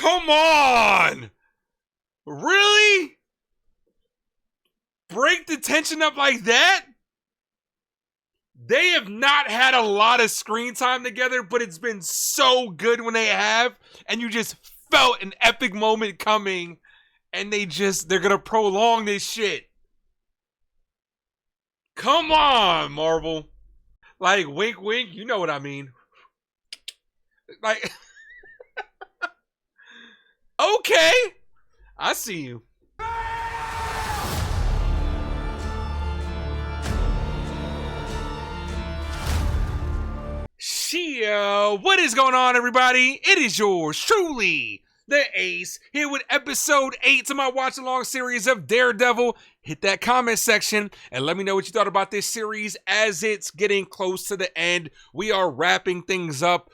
Come on! Really? Break the tension up like that? They have not had a lot of screen time together, but it's been so good when they have, and you just felt an epic moment coming, and they're gonna prolong this shit. Come on, Marvel. Like, wink, wink, you know what I mean. Like, okay, I see you. Shia, what is going on, everybody? It is yours truly, the Ace, here with episode 8 to my watch along series of Daredevil. Hit that comment section and let me know what you thought about this series as it's getting close to the end. We are wrapping things up.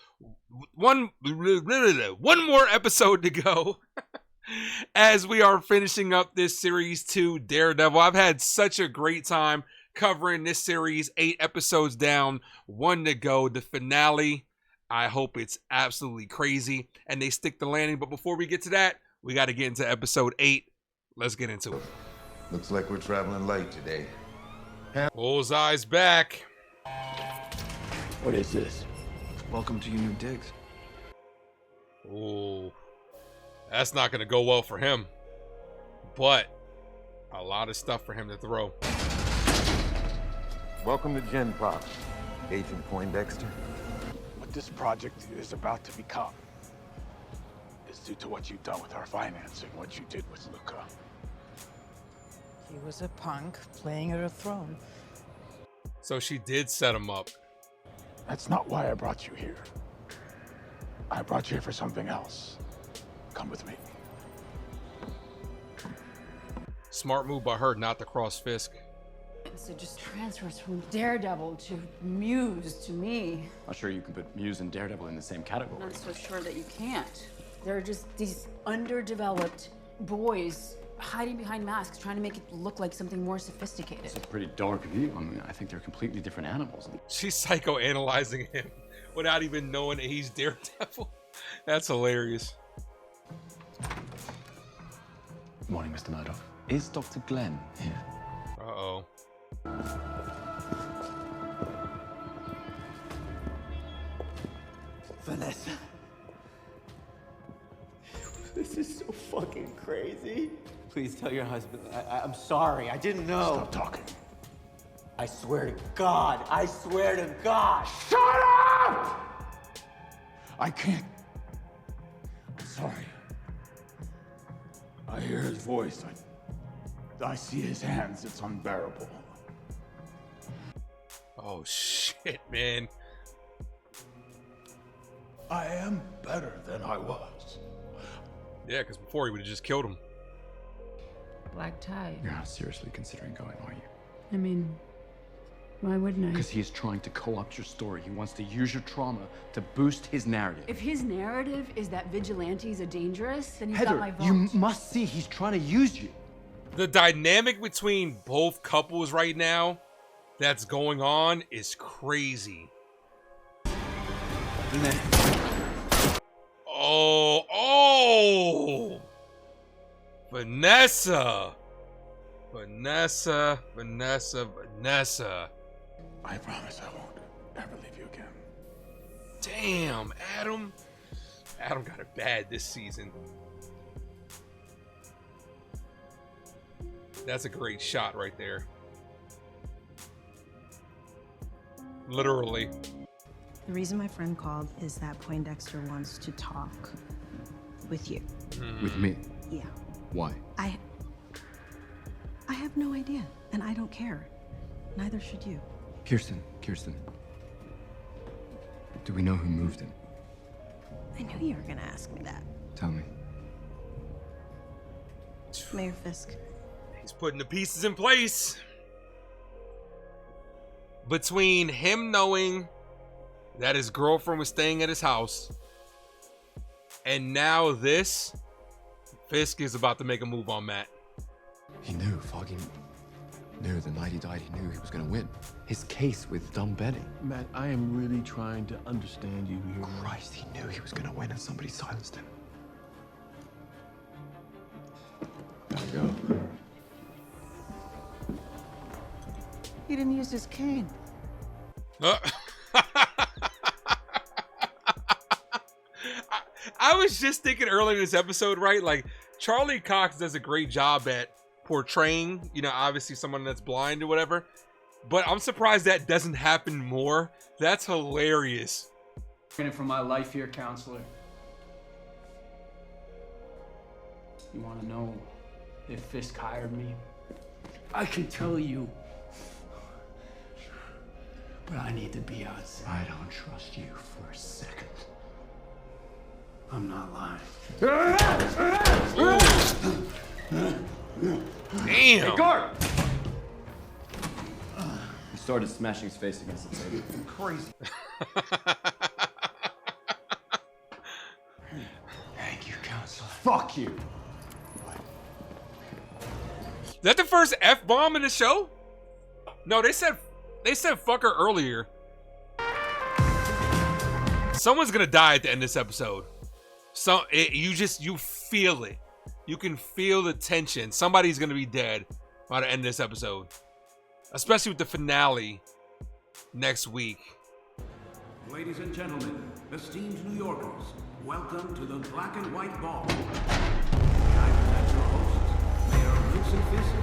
One more episode to go as we are finishing up this series to Daredevil. I've had such a great time covering this series, 8 episodes down, 1 to go. The finale, I hope it's absolutely crazy and they stick the landing. But before we get to that, we got to get into episode 8. Let's get into it. Looks like we're traveling light today. Bullseye's back. What is this? Welcome to your new digs. Ooh, that's not going to go well for him. But a lot of stuff for him to throw. Welcome to Gen Pop, Agent Poindexter. What this project is about to become is due to what you've done with our financing, what you did with Luca. He was a punk playing at a throne. So she did set him up. That's not why I brought you here. I brought you here for something else. Come with me. Smart move by her not to cross Fisk. So just transfers from Daredevil to Muse to me. Not sure you can put Muse and Daredevil in the same category. I'm not so sure that you can't. They're just these underdeveloped boys hiding behind masks, trying to make it look like something more sophisticated. It's a pretty dark view. I mean, I think they're completely different animals. She's psychoanalyzing him without even knowing that he's Daredevil. That's hilarious. Morning, Mr. Murdoch. Is Dr. Glenn here? Uh-oh. Vanessa. This is so fucking crazy. Please tell your husband. I'm sorry. I didn't know. Stop talking. I swear to God. I swear to God. Shut up! I can't. I'm sorry. I hear his voice. I see his hands. It's unbearable. Oh, shit, man. I am better than I was. Yeah, because before he would have just killed him. Black tie. You're not seriously considering going, are you? I mean, why wouldn't I? Because he is trying to co-opt your story. He wants to use your trauma to boost his narrative. If his narrative is that vigilantes are dangerous, then he's Heather, got my vote. you must see he's trying to use you. The dynamic between both couples right now that's going on is crazy. Oh! Vanessa! Vanessa. I promise I won't ever leave you again. Damn, Adam. Adam got it bad this season. That's a great shot right there. Literally. The reason my friend called is that Poindexter wants to talk with you. With me? Yeah. Why? I have no idea, and I don't care. Neither should you. Kirsten. Do we know who moved him? I knew you were gonna ask me that. Tell me. Mayor Fisk. He's putting the pieces in place. Between him knowing that his girlfriend was staying at his house and now this, Fisk is about to make a move on Matt. He knew, Foggy knew the night he died, he knew he was going to win. His case with dumb Betty. Matt, I am really trying to understand you here. Christ, he knew he was going to win and somebody silenced him. He didn't use his cane. I was just thinking earlier in this episode, right? Like, Charlie Cox does a great job at portraying, you know, obviously someone that's blind or whatever. But I'm surprised that doesn't happen more. That's hilarious. In it for my life here, counselor. You want to know if Fisk hired me? I can tell you. But I need to be outside. I don't trust you for a second. I'm not lying. Damn. Hey, guard! He started smashing his face against the table. Crazy. Thank you, counselor. Fuck you. Is that the first F-bomb in the show? No, they said fucker earlier. Someone's gonna die at the end of this episode. You feel it. You can feel the tension. Somebody's gonna be dead by the end of this episode. Especially with the finale next week. Ladies and gentlemen, esteemed New Yorkers, welcome to the Black and White Ball. I present your hosts, Mayor Vincent Fisk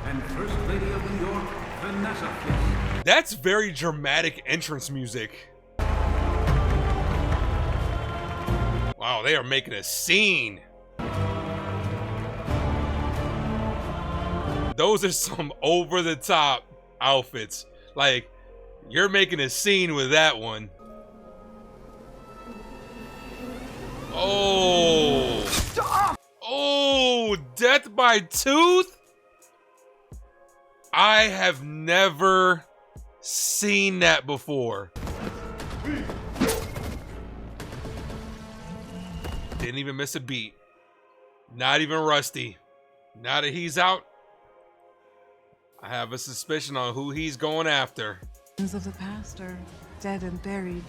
and First Lady of New York, Vanessa Fisk. That's very dramatic entrance music. Wow, they are making a scene. Those are some over-the-top outfits. Like, you're making a scene with that one. Oh. Oh, death by tooth? I have never seen that before. Didn't even miss a beat. Not even Rusty. Now that he's out, I have a suspicion on who he's going after. Things of the past are dead and buried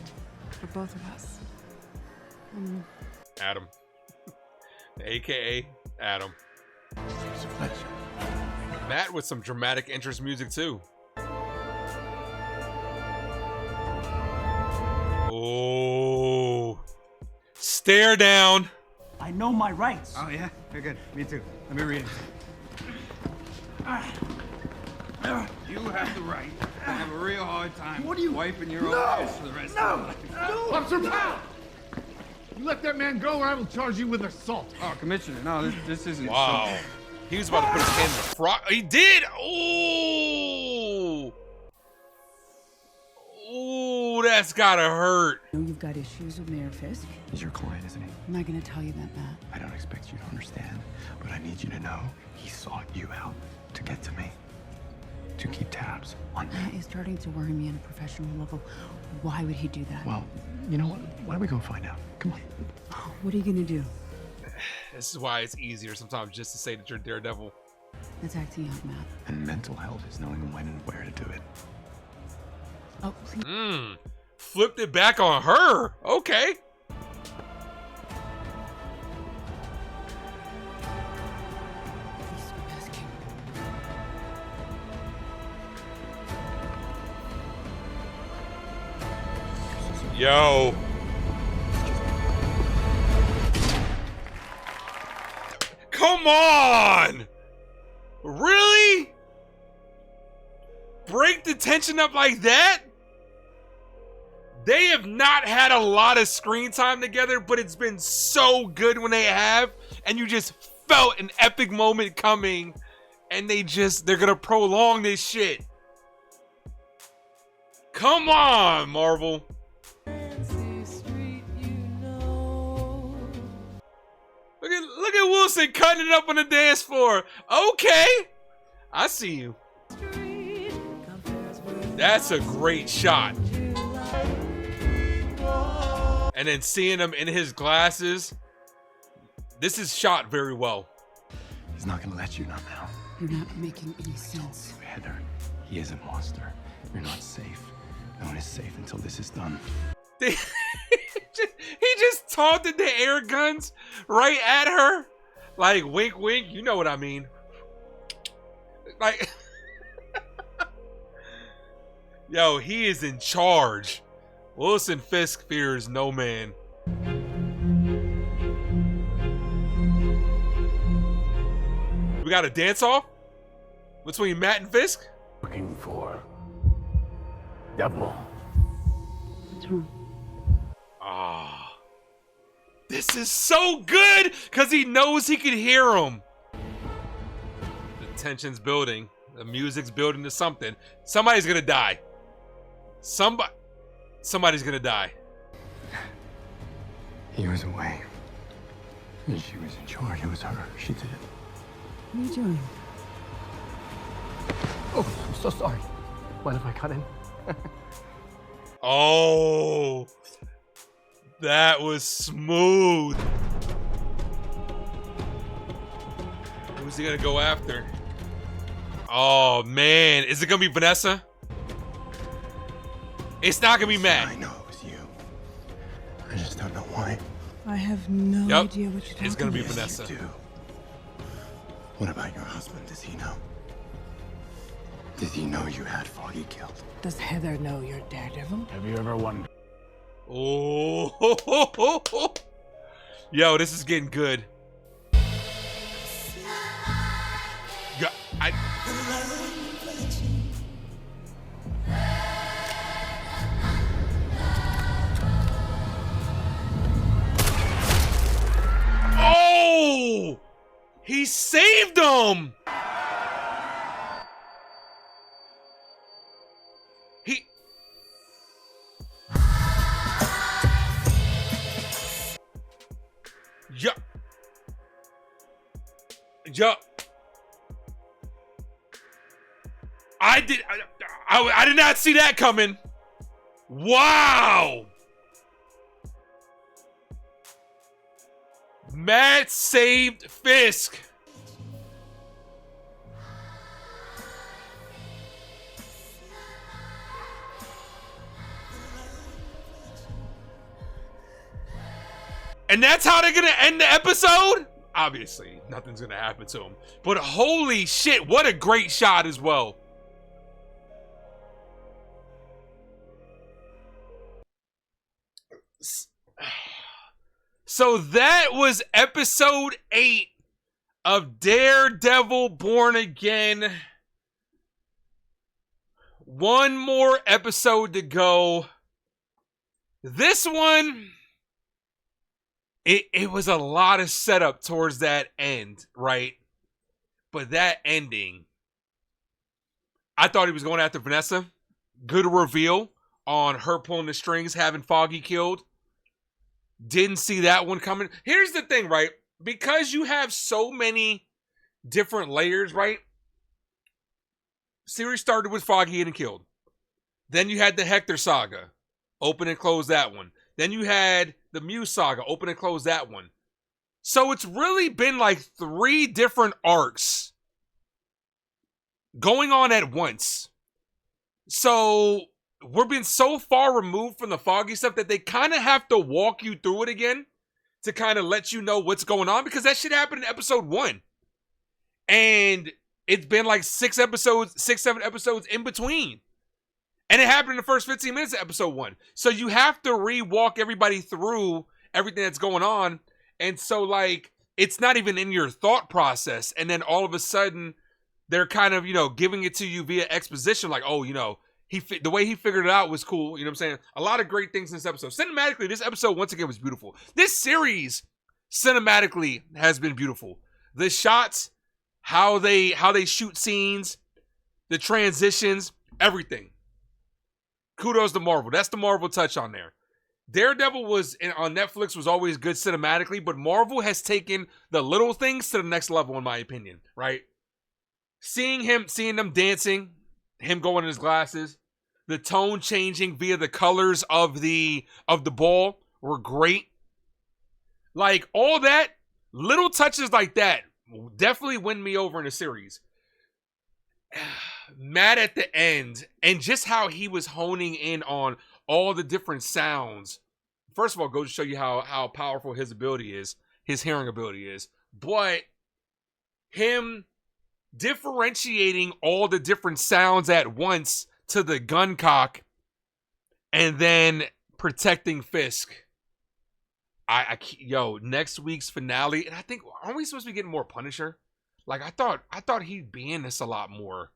for both of us. Adam. AKA Adam. It's a pleasure. Matt with some dramatic entrance music too. Oh. Stare down. I know my rights. Oh, yeah? Very good. Me too. Let me read it. You have the right to have a real hard time wiping your own ass for the rest of your life. No! Officer Powell! You let that man go or I will charge you with assault. Oh, Commissioner, no, this isn't Wow. assault. He was about to put his hand in the frog. He did! Oh! Oh, that's gotta hurt. I know you've got issues with Mayor Fisk. He's your client, isn't he? I'm not gonna tell you that, Matt. I don't expect you to understand, but I need you to know he sought you out to get to me. To keep tabs on me. Matt is starting to worry me on a professional level. Why would he do that? Well, you know what? Why don't we go find out? Come on. What are you gonna do? This is why it's easier sometimes just to say that you're Daredevil. That's acting out, Matt. And mental health is knowing when and where to do it. Oh, please. Flipped it back on her. Okay. Please stop asking. Yo. Come on! Really? Break the tension up like that? They have not had a lot of screen time together, but it's been so good when they have, and you just felt an epic moment coming, and they're gonna prolong this shit. Come on, Marvel. Look at Wilson cutting it up on the dance floor. Okay, I see you. That's a great shot. And then seeing him in his glasses. This is shot very well. He's not gonna let you know now. You're not making any sense. Heather, he is a monster. You're not safe. No one is safe until this is done. He just taunted the air guns right at her. Like, wink, wink. You know what I mean. Like, Yo, he is in charge. Wilson Fisk fears no man. We got a dance-off between Matt and Fisk? Looking for Devil. What's wrong? Ah. This is so good because he knows he can hear him. The tension's building. The music's building to something. Somebody's gonna die. Somebody's gonna die. He was away. And she was in charge. It was her. She did it. What are you doing? Oh, I'm so sorry. Mind if I cut in? Oh, that was smooth. Who's he gonna go after? Oh man, is it gonna be Vanessa? It's not gonna be Matt. I know it was you. I just don't know why. I have no Yep, idea what you're talking it's gonna be about. Vanessa. You do. What about your husband? Does he know? Does he know you had Foggy killed? Does Heather know you're Daredevil? Have you ever wondered? Oh, yo, this is getting good. Oh, he saved him. Yeah. I did not see that coming. Wow. Matt saved Fisk. And that's how they're gonna end the episode? Obviously, nothing's gonna happen to him. But holy shit, what a great shot as well. So that was episode 8 of Daredevil Born Again. One more episode to go. This one, it was a lot of setup towards that end, right? But that ending, I thought he was going after Vanessa. Good reveal on her pulling the strings, having Foggy killed. Didn't see that one coming. Here's the thing, right? Because you have so many different layers, right? Series started with Foggy getting killed. Then you had the Hector saga. Open and close that one. Then you had the Muse saga. Open and close that one. So it's really been like 3 different arcs going on at once. So we're being so far removed from the Foggy stuff that they kind of have to walk you through it again to kind of let you know what's going on, because that shit happened in episode 1. And it's been like 6, 7 episodes in between. And it happened in the first 15 minutes of episode 1. So you have to re-walk everybody through everything that's going on. And so, like, it's not even in your thought process. And then all of a sudden, they're kind of, giving it to you via exposition. Like, oh, the way he figured it out was cool. You know what I'm saying? A lot of great things in this episode. Cinematically, this episode, once again, was beautiful. This series, cinematically, has been beautiful. The shots, how they shoot scenes, the transitions, everything. Kudos to Marvel. That's the Marvel touch on there. Daredevil on Netflix was always good cinematically, but Marvel has taken the little things to the next level, in my opinion, right? Seeing them dancing, him going in his glasses, the tone changing via the colors of the ball were great. Like, all that, little touches like that definitely win me over in a series. Matt at the end, and just how he was honing in on all the different sounds. First of all, goes to show you how powerful his ability is, his hearing ability is. But him differentiating all the different sounds at once to the gun cock and then protecting Fisk. Yo, next week's finale, and I think, aren't we supposed to be getting more Punisher? Like, I thought he'd be in this a lot more.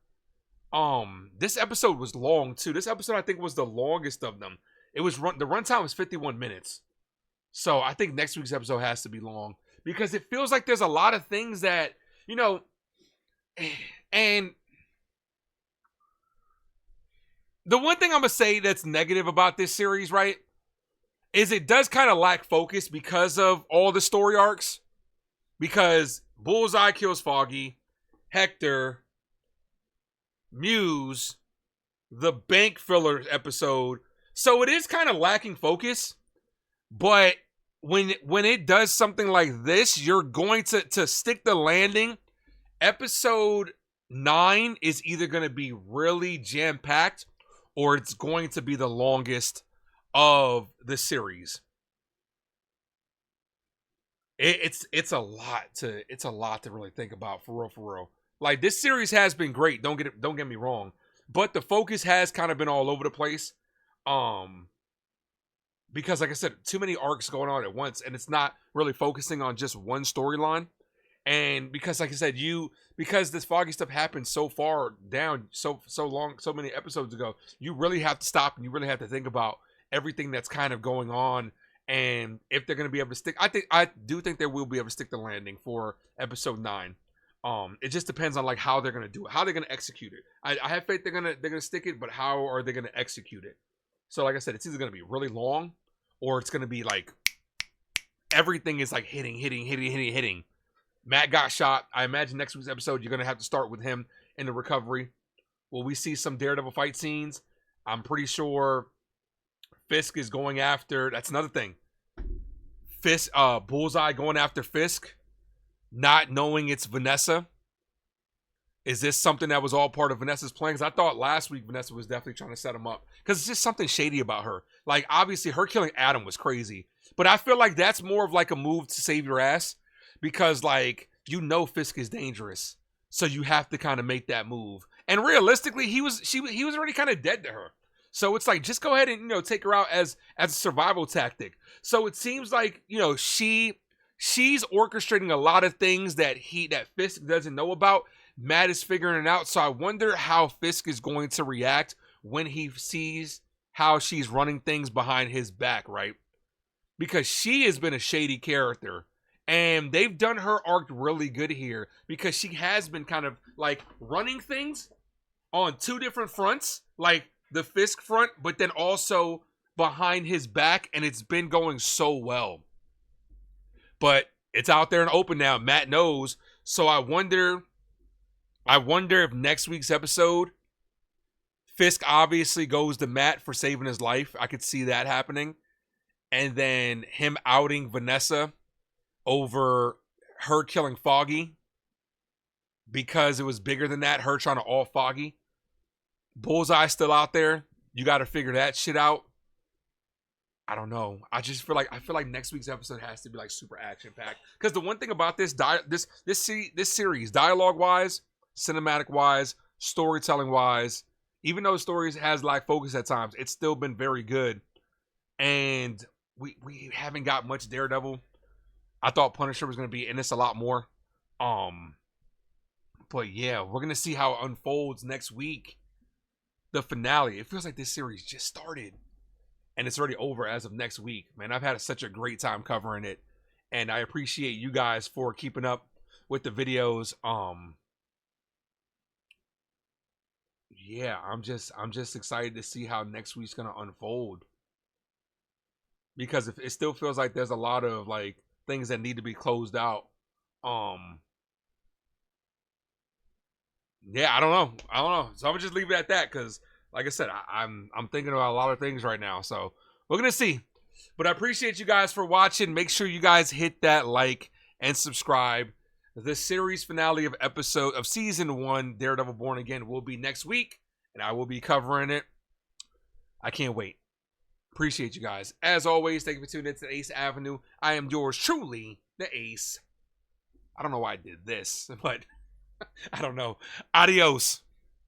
This episode was long too. This episode I think was the longest of them. The runtime was 51 minutes. So I think next week's episode has to be long because it feels like there's a lot of things that, you know, and the one thing I'm gonna say that's negative about this series, right, is it does kind of lack focus because of all the story arcs. Because Bullseye kills Foggy, Hector, Muse, the bank filler episode. So it is kind of lacking focus. But when it does something like this, you're going to stick the landing. Episode 9 is either going to be really jam-packed or it's going to be the longest of the series. It's a lot to really think about, for real. Like, this series has been great. Don't get me wrong, but the focus has kind of been all over the place. Because like I said, too many arcs going on at once, and it's not really focusing on just one storyline. And because, like I said, because this Foggy stuff happened so far down, so long, so many episodes ago, you really have to stop and you really have to think about everything that's kind of going on. And if they're going to be able to stick, I do think they will be able to stick the landing for episode 9. It just depends on like how they're going to do it, how they're going to execute it. I have faith they're going to stick it, but how are they going to execute it? So like I said, it's either going to be really long or it's going to be like everything is like hitting. Matt got shot. I imagine next week's episode, you're going to have to start with him in the recovery. Will we see some Daredevil fight scenes? I'm pretty sure Fisk is going after, that's another thing. Bullseye going after Fisk, not knowing it's Vanessa. Is this something that was all part of Vanessa's plan? Because I thought last week Vanessa was definitely trying to set him up. Because it's just something shady about her. Like, obviously, her killing Adam was crazy. But I feel like that's more of like a move to save your ass. Because, like, you know Fisk is dangerous. So you have to kind of make that move. And realistically, he was already kind of dead to her. So it's like, just go ahead and, you know, take her out as a survival tactic. So it seems like, you know, she's orchestrating a lot of things that Fisk doesn't know about. Matt is figuring it out. So I wonder how Fisk is going to react when he sees how she's running things behind his back, right? Because she has been a shady character. And they've done her arc really good here because she has been kind of like running things on two different fronts, like the Fisk front, but then also behind his back, and it's been going so well. But it's out there and open now. Matt knows. So I wonder if next week's episode, Fisk obviously goes to Matt for saving his life. I could see that happening. And then him outing Vanessa over her killing Foggy because it was bigger than that, her trying to off Foggy. Bullseye still out there. You got to figure that shit out. I don't know. I feel like next week's episode has to be like super action packed. Because the one thing about this series, dialogue wise, cinematic wise, storytelling wise, even though the stories has lacked focus at times, it's still been very good. And we haven't got much Daredevil. I thought Punisher was going to be in this a lot more. But yeah, we're going to see how it unfolds next week. The finale. It feels like this series just started. And it's already over as of next week. Man, I've had such a great time covering it. And I appreciate you guys for keeping up with the videos. Yeah, I'm just excited to see how next week's going to unfold. Because it still feels like there's a lot of like things that need to be closed out. Yeah, I don't know. So I'm gonna just leave it at that because, like I said, I'm thinking about a lot of things right now. So we're gonna see. But I appreciate you guys for watching. Make sure you guys hit that like and subscribe. The series finale of season 1, Daredevil Born Again, will be next week, and I will be covering it. I can't wait. Appreciate you guys. As always, thank you for tuning in to Ace Avenue. I am yours truly, the Ace. I don't know why I did this, but I don't know. Adios.